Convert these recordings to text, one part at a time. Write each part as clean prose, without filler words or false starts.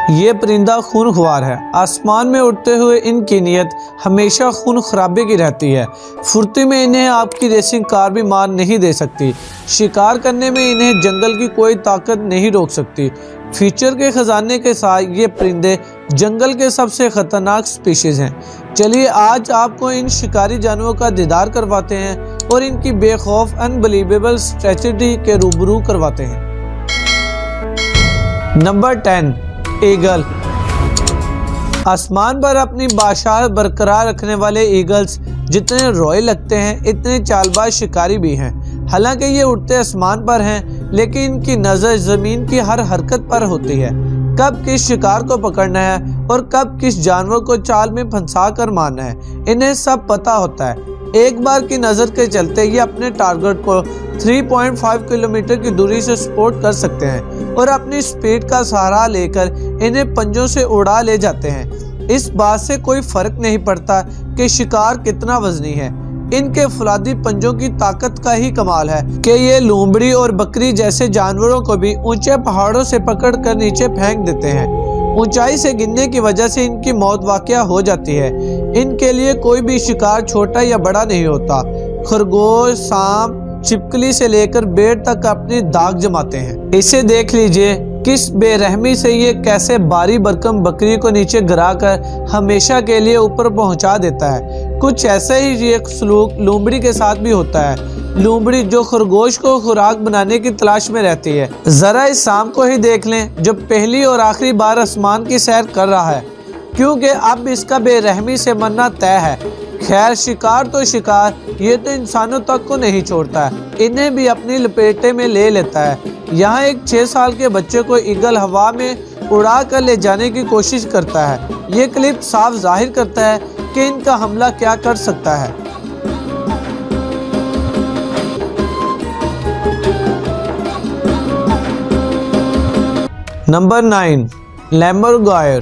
یہ پرندہ خون خوار ہے۔ آسمان میں اڑتے ہوئے ان کی نیت ہمیشہ خون خرابے کی رہتی ہے۔ پھرتی میں انہیں آپ کی ریسنگ کار بھی مار نہیں دے سکتی۔ شکار کرنے میں انہیں جنگل کی کوئی طاقت نہیں روک سکتی۔ فیچر کے خزانے کے ساتھ یہ پرندے جنگل کے سب سے خطرناک سپیشیز ہیں۔ چلیے آج آپ کو ان شکاری جانوروں کا دیدار کرواتے ہیں اور ان کی بے خوف انبلیویبل اسٹریٹجی کے روبرو کرواتے ہیں۔ Number 10 eagle. آسمان پر اپنی بادشاہت برقرار رکھنے والے ایگلز جتنے روئے لگتے ہیں اتنے چال باز شکاری بھی ہیں۔ حالانکہ یہ اڑتے آسمان پر ہیں لیکن ان کی نظر زمین کی ہر حرکت پر ہوتی ہے۔ کب کس شکار کو پکڑنا ہے اور کب کس جانور کو چال میں پھنسا کر مارنا ہے انہیں سب پتہ ہوتا ہے۔ ایک بار کی نظر کے چلتے یہ اپنے ٹارگٹ کو 3.5 کلومیٹر کی دوری سے سپورٹ کر سکتے ہیں اور اپنی سپیڈ کا سہارا لے کر انہیں پنجوں سے اڑا لے جاتے ہیں۔ اس بات سے کوئی فرق نہیں پڑتا کہ شکار کتنا وزنی ہے، ان کے فولادی پنجوں کی طاقت کا ہی کمال ہے کہ یہ لومڑی اور بکری جیسے جانوروں کو بھی اونچے پہاڑوں سے پکڑ کر نیچے پھینک دیتے ہیں۔ اونچائی سے گرنے کی وجہ سے ان کی موت واقع ہو جاتی ہے۔ ان کے لیے کوئی بھی شکار چھوٹا یا بڑا نہیں ہوتا۔ خرگوش، سانپ، چھپکلی سے لے کر بیر تک اپنی داغ جماتے ہیں۔ اسے دیکھ لیجئے کس بے رحمی سے یہ کیسے باری برکم بکری کو نیچے گرا کر ہمیشہ کے لیے اوپر پہنچا دیتا ہے۔ کچھ ایسا ہی یہ سلوک لومڑی کے ساتھ بھی ہوتا ہے۔ لومڑی جو خرگوش کو خوراک بنانے کی تلاش میں رہتی ہے۔ ذرا اس سانپ کو ہی دیکھ لیں جو پہلی اور آخری بار آسمان کی سیر کر رہا ہے، کیونکہ اب اس کا بے رحمی سے مرنا طے ہے۔ خیر شکار تو شکار، یہ تو انسانوں تک کو نہیں چھوڑتا ہے، انہیں بھی اپنی لپیٹے میں لے لیتا ہے۔ یہاں ایک 6 سال کے بچے کو ایگل ہوا میں اڑا کر لے جانے کی کوشش کرتا ہے۔ یہ کلپ صاف ظاہر کرتا ہے کہ ان کا حملہ کیا کر سکتا ہے۔ نمبر 9 لیمورگائر۔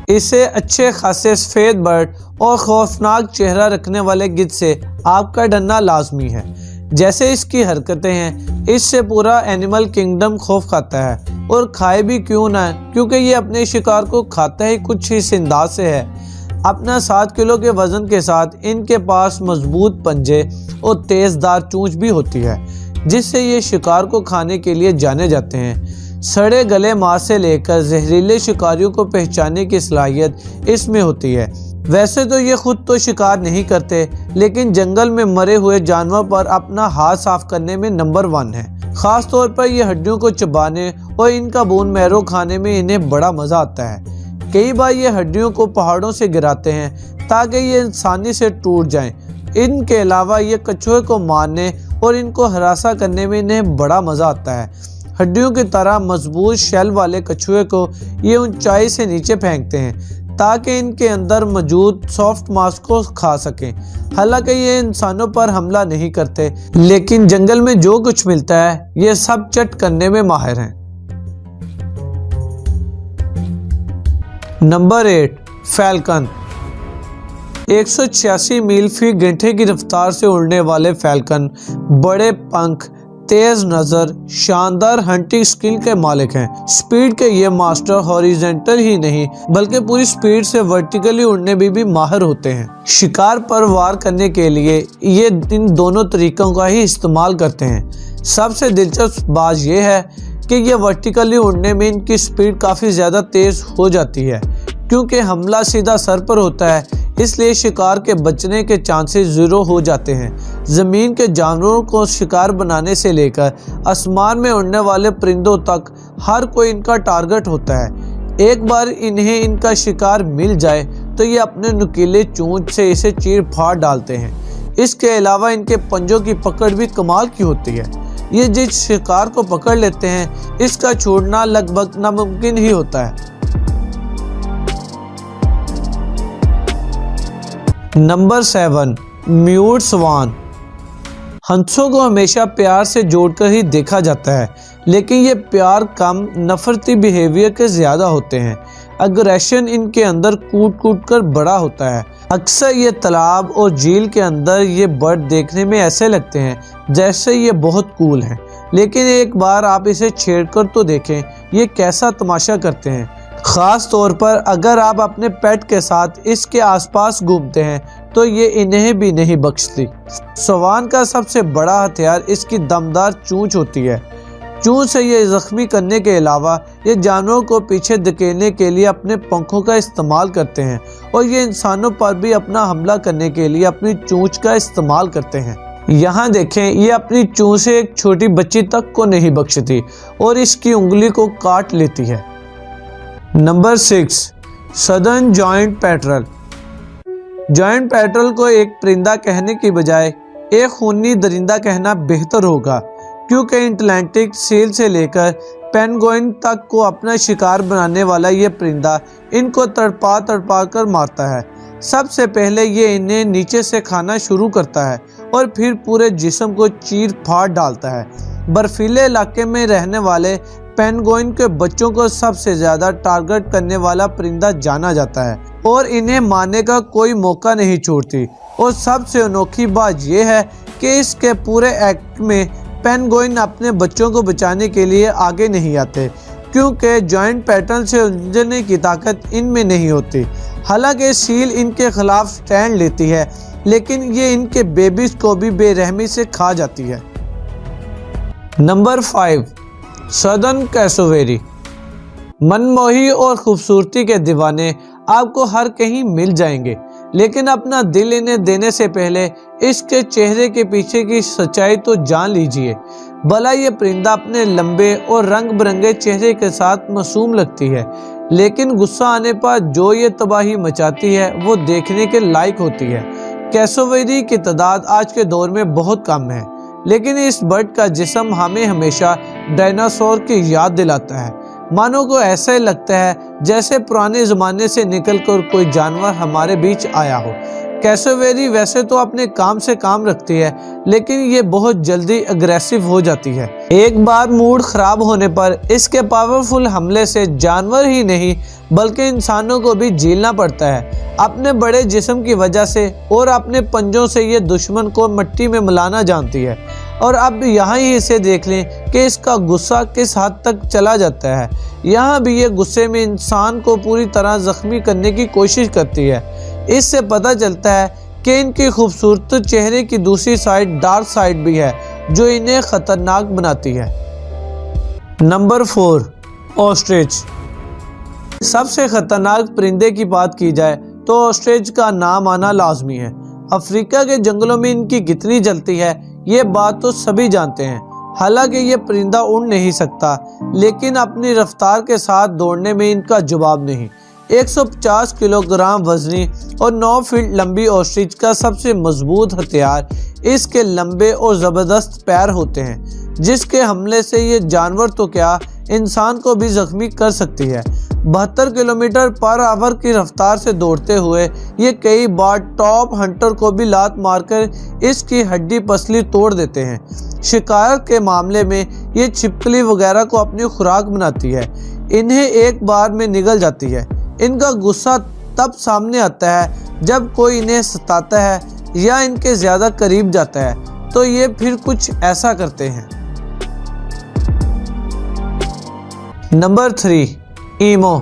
اسے اچھے خاصے سفید برڈ اور خوفناک چہرہ رکھنے والے گدھ سے آپ کا ڈرنا لازمی ہے۔ جیسے اس کی حرکتیں ہیں اس سے پورا اینیمل کنگڈم خوف کھاتا ہے، اور کھائے بھی کیوں نہ، کیونکہ یہ اپنے شکار کو کھاتا ہی کچھ اس انداز سے ہے۔ اپنا 7 کلو کے وزن کے ساتھ ان کے پاس مضبوط پنجے اور تیز دار چونچ بھی ہوتی ہے، جس سے یہ شکار کو کھانے کے لیے جانے جاتے ہیں۔ سڑے گلے ماس سے لے کر زہریلے شکاریوں کو پہچاننے کی صلاحیت اس میں ہوتی ہے۔ ویسے تو یہ خود تو شکار نہیں کرتے، لیکن جنگل میں مرے ہوئے جانور پر اپنا ہاتھ صاف کرنے میں نمبر 1 ہے۔ خاص طور پر یہ ہڈیوں کو چبانے اور ان کا بون میرو کھانے میں انہیں بڑا مزہ آتا ہے۔ کئی بار یہ ہڈیوں کو پہاڑوں سے گراتے ہیں تاکہ یہ آسانی سے ٹوٹ جائیں۔ ان کے علاوہ یہ کچھوے کو مارنے اور ان کو ہراساں کرنے میں انہیں بڑا مزہ آتا ہے۔ ہڈیوں کی طرح مضبوط شیل والے کچھوے کو یہ اونچائی سے نیچے پھینکتے ہیں تاکہ ان کے اندر موجود سافٹ ماس کو کھا سکیں۔ حالانکہ یہ انسانوں پر حملہ نہیں کرتے، لیکن جنگل میں جو کچھ ملتا ہے یہ سب چٹ کرنے میں ماہر ہیں۔ Number 8 falcon. 186 میل فی گھنٹے کی رفتار سے اڑنے والے فیلکن بڑے پنکھ، تیز نظر، شاندار ہنٹنگ سکل کے مالک ہیں۔ سپیڈ کے یہ ماسٹر ہاریزونٹل ہی نہیں بلکہ پوری سپیڈ سے ورٹیکلی اڑنے میں بھی ماہر ہوتے ہیں۔ شکار پر وار کرنے کے لیے یہ ان دونوں طریقوں کا ہی استعمال کرتے ہیں۔ سب سے دلچسپ بات یہ ہے کہ یہ ورٹیکلی اڑنے میں ان کی سپیڈ کافی زیادہ تیز ہو جاتی ہے، کیونکہ حملہ سیدھا سر پر ہوتا ہے، اس لیے شکار کے بچنے کے چانسز 0 ہو جاتے ہیں۔ زمین کے جانوروں کو شکار بنانے سے لے کر آسمان میں اڑنے والے پرندوں تک ہر کوئی ان کا ٹارگٹ ہوتا ہے۔ ایک بار انہیں ان کا شکار مل جائے تو یہ اپنے نکیلے چونچ سے اسے چیر پھاڑ ڈالتے ہیں۔ اس کے علاوہ ان کے پنجوں کی پکڑ بھی کمال کی ہوتی ہے۔ یہ جس شکار کو پکڑ لیتے ہیں اس کا چھوڑنا لگ بھگ ناممکن ہی ہوتا ہے۔ نمبر 7 میوٹ سوان۔ ہنسوں کو ہمیشہ پیار سے جوڑ کر ہی دیکھا جاتا ہے، لیکن یہ پیار کم نفرتی بیہیویئر کے زیادہ ہوتے ہیں۔ اگریشن ان کے اندر کوٹ کوٹ کر بڑا ہوتا ہے۔ اکثر یہ تالاب اور جھیل کے اندر یہ برڈ دیکھنے میں ایسے لگتے ہیں جیسے یہ بہت کول ہیں، لیکن ایک بار آپ اسے چھیڑ کر تو دیکھیں یہ کیسا تماشا کرتے ہیں، خاص طور پر اگر آپ اپنے پیٹ کے ساتھ اس کے آس پاس گھومتے ہیں تو یہ انہیں بھی نہیں بخشتی۔ سوان کا سب سے بڑا ہتھیار اس کی دمدار چونچ ہوتی ہے۔ چونچ سے یہ زخمی کرنے کے علاوہ یہ جانوروں کو پیچھے دھکیلنے کے لیے اپنے پنکھوں کا استعمال کرتے ہیں، اور یہ انسانوں پر بھی اپنا حملہ کرنے کے لیے اپنی چونچ کا استعمال کرتے ہیں۔ یہاں دیکھیں، یہ اپنی چونچ سے ایک چھوٹی بچی تک کو نہیں بخشتی اور اس کی انگلی کو کاٹ لیتی ہے۔ Number 6، southern joint پیٹرل۔ جوائنٹ پیٹرل کو ایک پرندہ کہنے کی بجائے ایک خونی درندہ کہنا بہتر ہوگا، کیونکہ اٹلانٹک سیل سے لے کر پینگوئن تک کو اپنا شکار بنانے والا یہ پرندہ ان کو تڑپا تڑپا کر مارتا ہے۔ سب سے پہلے یہ انہیں نیچے سے کھانا شروع کرتا ہے اور پھر پورے جسم کو چیر پھاڑ ڈالتا ہے۔ برفیلے علاقے میں رہنے والے پینگوئن کے بچوں کو سب سے زیادہ ٹارگٹ کرنے والا پرندہ جانا جاتا ہے اور انہیں مارنے کا کوئی موقع نہیں چھوڑتی۔ اور سب سے انوکھی بات یہ ہے کہ اس کے پورے ایکٹ میں پینگوئن اپنے بچوں کو بچانے کے لیے آگے نہیں آتے، کیونکہ جوائنٹ پیٹرن سے الجھنے کی طاقت ان میں نہیں ہوتی۔ حالانکہ سیل ان کے خلاف سٹینڈ لیتی ہے، لیکن یہ ان کے بیبیز کو بھی بے رحمی سے کھا جاتی ہے۔ Number 5، southern کیسوویری۔ منموہی اور خوبصورتی کے دیوانے آپ کو ہر کہیں مل جائیں گے، لیکن اپنا دل انہیں دینے سے پہلے اس کے چہرے کے پیچھے کی سچائی تو جان لیجئے۔ بھلا یہ پرندہ اپنے لمبے اور رنگ برنگے چہرے کے ساتھ معصوم لگتی ہے، لیکن غصہ آنے پر جو یہ تباہی مچاتی ہے وہ دیکھنے کے لائق ہوتی ہے۔ کیسوویری کی تعداد آج کے دور میں بہت کم ہے، لیکن اس برڈ کا جسم ہمیں ہمیشہ ڈائناسور کی یاد دلاتا ہے۔ مانو کو ایسا ہی لگتا ہے جیسے پرانے زمانے سے نکل کر کوئی جانور ہمارے بیچ آیا ہو۔ کیسوویری ویسے تو اپنے کام سے کام رکھتی ہے، لیکن یہ بہت جلدی اگریسو ہو جاتی ہے۔ ایک بار موڈ خراب ہونے پر اس کے پاورفل حملے سے جانور ہی نہیں بلکہ انسانوں کو بھی جھیلنا پڑتا ہے۔ اپنے بڑے جسم کی وجہ سے اور اپنے پنجوں سے یہ دشمن کو مٹی میں ملانا جانتی ہے۔ اور اب یہاں ہی اسے دیکھ لیں کہ اس کا غصہ کس حد تک چلا جاتا ہے۔ یہاں بھی یہ غصے میں انسان کو پوری طرح زخمی کرنے کی کوشش کرتی ہے۔ اس سے پتہ چلتا ہے کہ ان کی خوبصورت چہرے کی دوسری سائڈ ڈارک سائڈ بھی ہے، جو انہیں خطرناک بناتی ہے۔ Number 4، ostrich. سب سے خطرناک پرندے کی بات کی جائے تو آسٹرچ کا نام آنا لازمی ہے۔ افریقہ کے جنگلوں میں ان کی کتنی جلتی ہے یہ بات تو سبھی جانتے ہیں۔ حالانکہ یہ پرندہ اڑ نہیں سکتا، لیکن اپنی رفتار کے ساتھ دوڑنے میں ان کا جواب نہیں۔ 150 کلو گرام وزنی اور 9 فٹ لمبی آسٹرچ کا سب سے مضبوط ہتھیار اس کے لمبے اور زبردست پیر ہوتے ہیں، جس کے حملے سے یہ جانور تو کیا انسان کو بھی زخمی کر سکتی ہے۔ 72 کلومیٹر پر آور کی رفتار سے دوڑتے ہوئے یہ کئی بار ٹاپ ہنٹر کو بھی لات مار کر اس کی ہڈی پسلی توڑ دیتے ہیں۔ شکار کے معاملے میں یہ چھپکلی وغیرہ کو اپنی خوراک بناتی ہے، انہیں ایک بار میں نگل جاتی ہے۔ ان کا غصہ تب سامنے آتا ہے جب کوئی انہیں ستاتا ہے یا ان کے زیادہ قریب جاتا ہے، تو یہ پھر کچھ ایسا کرتے ہیں۔ Number 3، imo.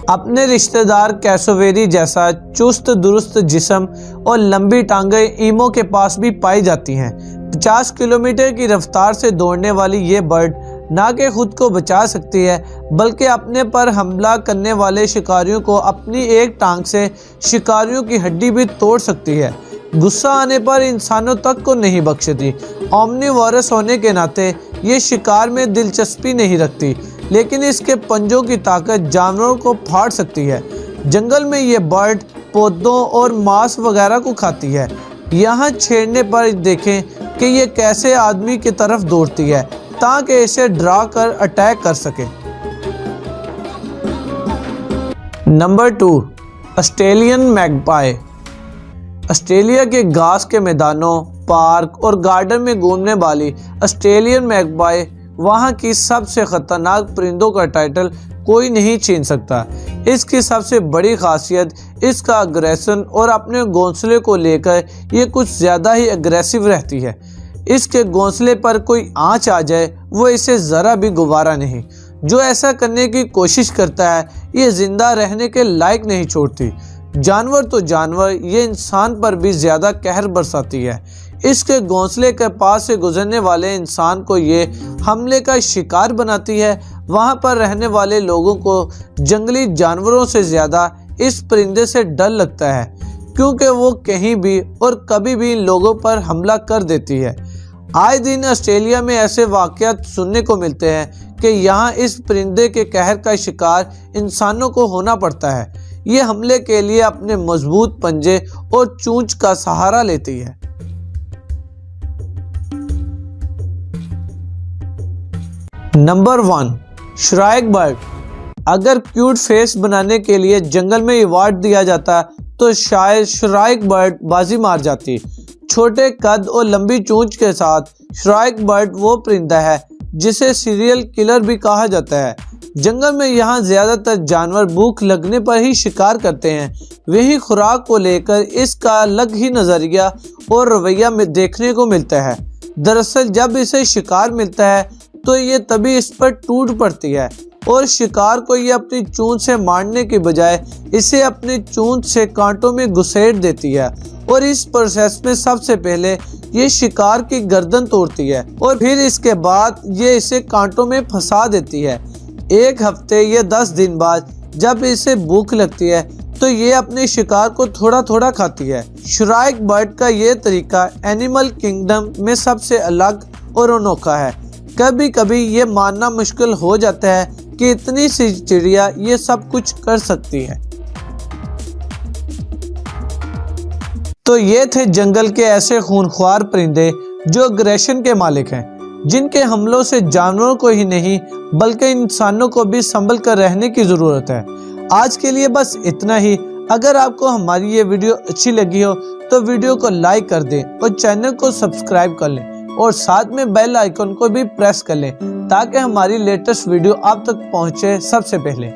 اپنے رشتہ دار کیسوویری جیسا چست درست جسم اور لمبی ٹانگیں ایمو کے پاس بھی پائی جاتی ہیں۔ 50 کلومیٹر کی رفتار سے دوڑنے والی یہ برڈ نہ کہ خود کو بچا سکتی ہے، بلکہ اپنے پر حملہ کرنے والے شکاریوں کو اپنی ایک ٹانگ سے شکاریوں کی ہڈی بھی توڑ سکتی ہے۔ غصہ آنے پر انسانوں تک کو نہیں بخشتی۔ اومنی وارس ہونے کے ناطے یہ شکار میں دلچسپی نہیں رکھتی، لیکن اس کے پنجوں کی طاقت جانوروں کو پھاڑ سکتی ہے۔ جنگل میں یہ برڈ پودوں اور ماس وغیرہ کو کھاتی ہے۔ یہاں چھیڑنے پر دیکھیں کہ یہ کیسے آدمی کی طرف دوڑتی ہے تاکہ اسے ڈرا کر اٹیک کر سکے۔ Number 2، Australian میگپائی۔ آسٹریلیا کے گھاس کے میدانوں، پارک اور گارڈن میں گھومنے والی آسٹریلین میگپائی وہاں کی سب سے خطرناک پرندوں کا ٹائٹل کوئی نہیں چھین سکتا۔ اس کی سب سے بڑی خاصیت اس کا اگریشن اور اپنے گھونسلے کو لے کر یہ کچھ زیادہ ہی اگریسو رہتی ہے۔ اس کے گھونسلے پر کوئی آنچ آ جائے وہ اسے ذرا بھی گوارا نہیں۔ جو ایسا کرنے کی کوشش کرتا ہے یہ زندہ رہنے کے لائق نہیں چھوڑتی۔ جانور تو جانور، یہ انسان پر بھی زیادہ قہر برساتی ہے۔ اس کے گھونسلے کے پاس سے گزرنے والے انسان کو یہ حملے کا شکار بناتی ہے۔ وہاں پر رہنے والے لوگوں کو جنگلی جانوروں سے زیادہ اس پرندے سے ڈر لگتا ہے، کیونکہ وہ کہیں بھی اور کبھی بھی لوگوں پر حملہ کر دیتی ہے۔ آئے دن آسٹریلیا میں ایسے واقعات سننے کو ملتے ہیں کہ یہاں اس پرندے کے قہر کا شکار انسانوں کو ہونا پڑتا ہے۔ یہ حملے کے لیے اپنے مضبوط پنجے اور چونچ کا سہارا لیتی ہے۔ Number 1، shrike bird. اگر کیوٹ فیس بنانے کے لیے جنگل میں ایوارڈ دیا جاتا تو شاید شرائک برڈ بازی مار جاتی۔ چھوٹے قد اور لمبی چونچ کے ساتھ شرائک برڈ وہ پرندہ ہے جسے سیریل کلر بھی کہا جاتا ہے۔ جنگل میں یہاں زیادہ تر جانور بھوک لگنے پر ہی شکار کرتے ہیں۔ وہی خوراک کو لے کر اس کا الگ ہی نظریہ اور رویہ میں دیکھنے کو ملتا ہے۔ دراصل جب اسے شکار ملتا ہے تو یہ تبھی اس پر ٹوٹ پڑتی ہے اور شکار کو یہ اپنی چونچ سے مارنے کے بجائے اسے اپنے چونچ سے کانٹوں میں گھسیٹ دیتی ہے، اور اس پروسیس میں سب سے پہلے یہ شکار کی گردن توڑتی ہے اور پھر اس کے بعد یہ اسے کانٹوں میں پھنسا دیتی ہے۔ ایک ہفتے یا 10 دن بعد جب اسے بھوک لگتی ہے تو یہ اپنے شکار کو تھوڑا تھوڑا کھاتی ہے۔ شرائک برڈ کا یہ طریقہ اینیمل کنگڈم میں سب سے الگ اور انوکھا ہے۔ کبھی کبھی یہ ماننا مشکل ہو جاتا ہے کہ اتنی سی چڑیا یہ سب کچھ کر سکتی ہے۔ تو یہ تھے جنگل کے ایسے خونخوار پرندے جو اگریشن کے مالک ہیں، جن کے حملوں سے جانوروں کو ہی نہیں بلکہ انسانوں کو بھی سنبھل کر رہنے کی ضرورت ہے۔ آج کے لیے بس اتنا ہی۔ اگر آپ کو ہماری یہ ویڈیو اچھی لگی ہو تو ویڈیو کو لائک کر دیں اور چینل کو سبسکرائب کر لیں، اور ساتھ میں بیل آئیکن کو بھی پریس کر لیں تاکہ ہماری لیٹسٹ ویڈیو آپ تک پہنچے سب سے پہلے۔